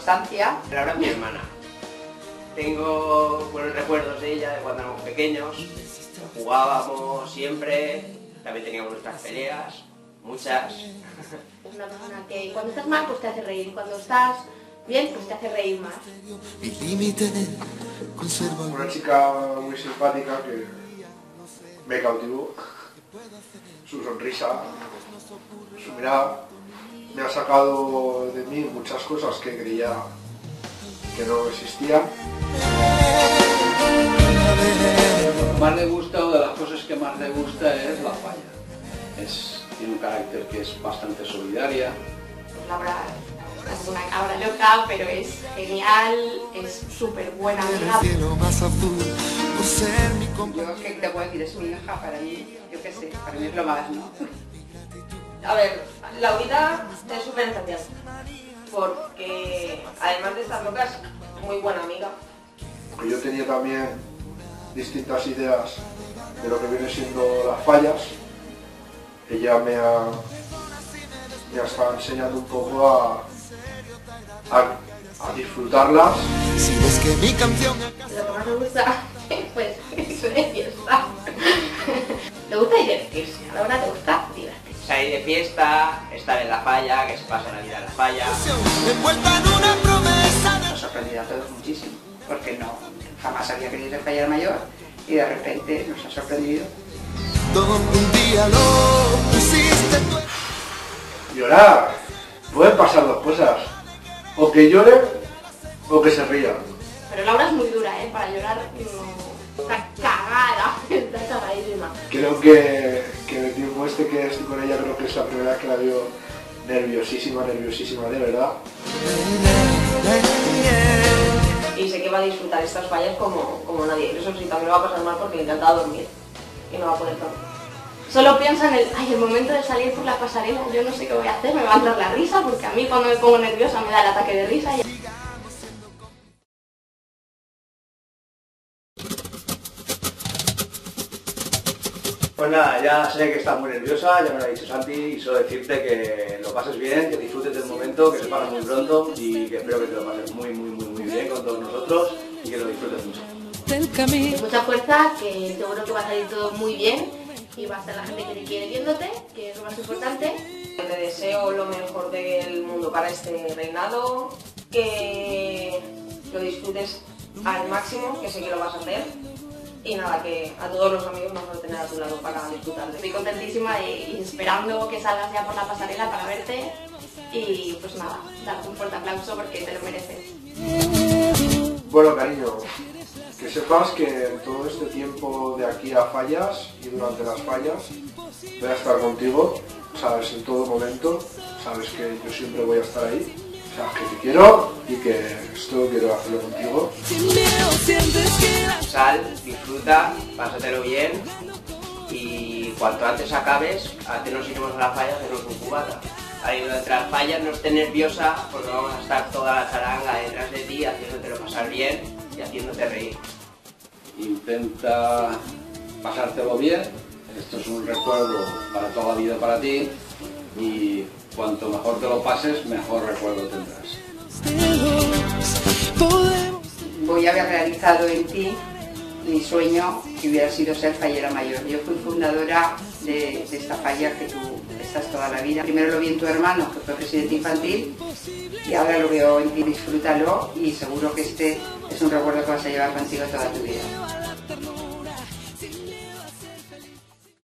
infancia. Laura es mi hermana. Tengo buenos recuerdos de ella de cuando éramos pequeños. Jugábamos siempre, también teníamos nuestras peleas, muchas. Es una persona que cuando estás mal pues te hace reír, cuando estás bien pues te hace reír más. Una chica muy simpática que me cautivó. Su sonrisa, su mirada, me ha sacado de mí muchas cosas que creía que no existían. Lo que más le gusta, o de las cosas que más le gusta, es la falla. Tiene un carácter que es bastante solidaria. Pues Laura es una cabra loca, pero es genial, es súper buena amiga. Yo, ¿qué te puedo decir? Es mi hija para mí, yo qué sé, para mí es lo más, ¿no? A ver, Laurita es súper especial, porque además de estar loca es muy buena amiga. Yo tenía también distintas ideas de lo que viene siendo las fallas. Ella me ha estado enseñando un poco a disfrutarlas. Lo que más me gusta, pues, es una fiesta. Le gusta divertirse, a Laura le gusta divertirse. Salir de fiesta, estar en la falla, que se pasa la vida en la falla. Nos ha sorprendido a todos muchísimo, porque no, jamás había querido ser fallera mayor y de repente nos ha sorprendido. Llorar. Pueden pasar dos cosas. O que llore o que se ría. Pero Laura es muy dura, para llorar está cagada, está cagadísima. Creo que el tiempo este que estoy con ella, creo que es la primera vez que la veo nerviosísima de verdad. Y sé que va a disfrutar estas fallas como nadie. Eso sí, también lo va a pasar mal porque le encanta dormir y no va a poder dormir. Solo piensa en el momento de salir por la pasarela, yo no sé qué voy a hacer, me va a entrar la risa, porque a mí cuando me pongo nerviosa me da el ataque de risa. Pues nada, ya sé que estás muy nerviosa, ya me lo ha dicho Santi, y solo decirte que lo pases bien, que disfrutes del momento, que se pasa muy pronto y que espero que te lo pases muy bien con todos nosotros y que lo disfrutes mucho. Mucha fuerza, que seguro que va a salir todo muy bien y va a estar la gente que te quiere viéndote, que es lo más importante. Te deseo lo mejor del mundo para este reinado, que lo disfrutes al máximo, que sé que lo vas a hacer. Y nada, que a todos los amigos nos vas a tener a tu lado para disfrutar. Estoy contentísima y esperando que salgas ya por la pasarela para verte y pues nada, darte un fuerte aplauso porque te lo mereces. Bueno, cariño, que sepas que en todo este tiempo de aquí a fallas y durante las fallas voy a estar contigo, sabes, en todo momento, sabes que yo siempre voy a estar ahí, sabes que te quiero y que esto quiero hacerlo contigo. Sal, disfruta, pásatelo bien y cuanto antes acabes, antes nos iremos a la falla a hacernos un cubata. Ahí durante las fallas no estés nerviosa porque vamos a estar toda la charanga detrás de ti haciéndotelo pasar bien y haciéndote reír. Intenta pasártelo bien, esto es un recuerdo para toda la vida para ti y cuanto mejor te lo pases, mejor recuerdo tendrás. Voy a haber realizado en ti mi sueño, que hubiera sido ser fallera mayor. Yo fui fundadora de esta falla que tú estás toda la vida. Primero lo vi en tu hermano, que fue presidente infantil, y ahora lo veo en ti. Disfrútalo y seguro que este es un recuerdo que vas a llevar contigo toda tu vida.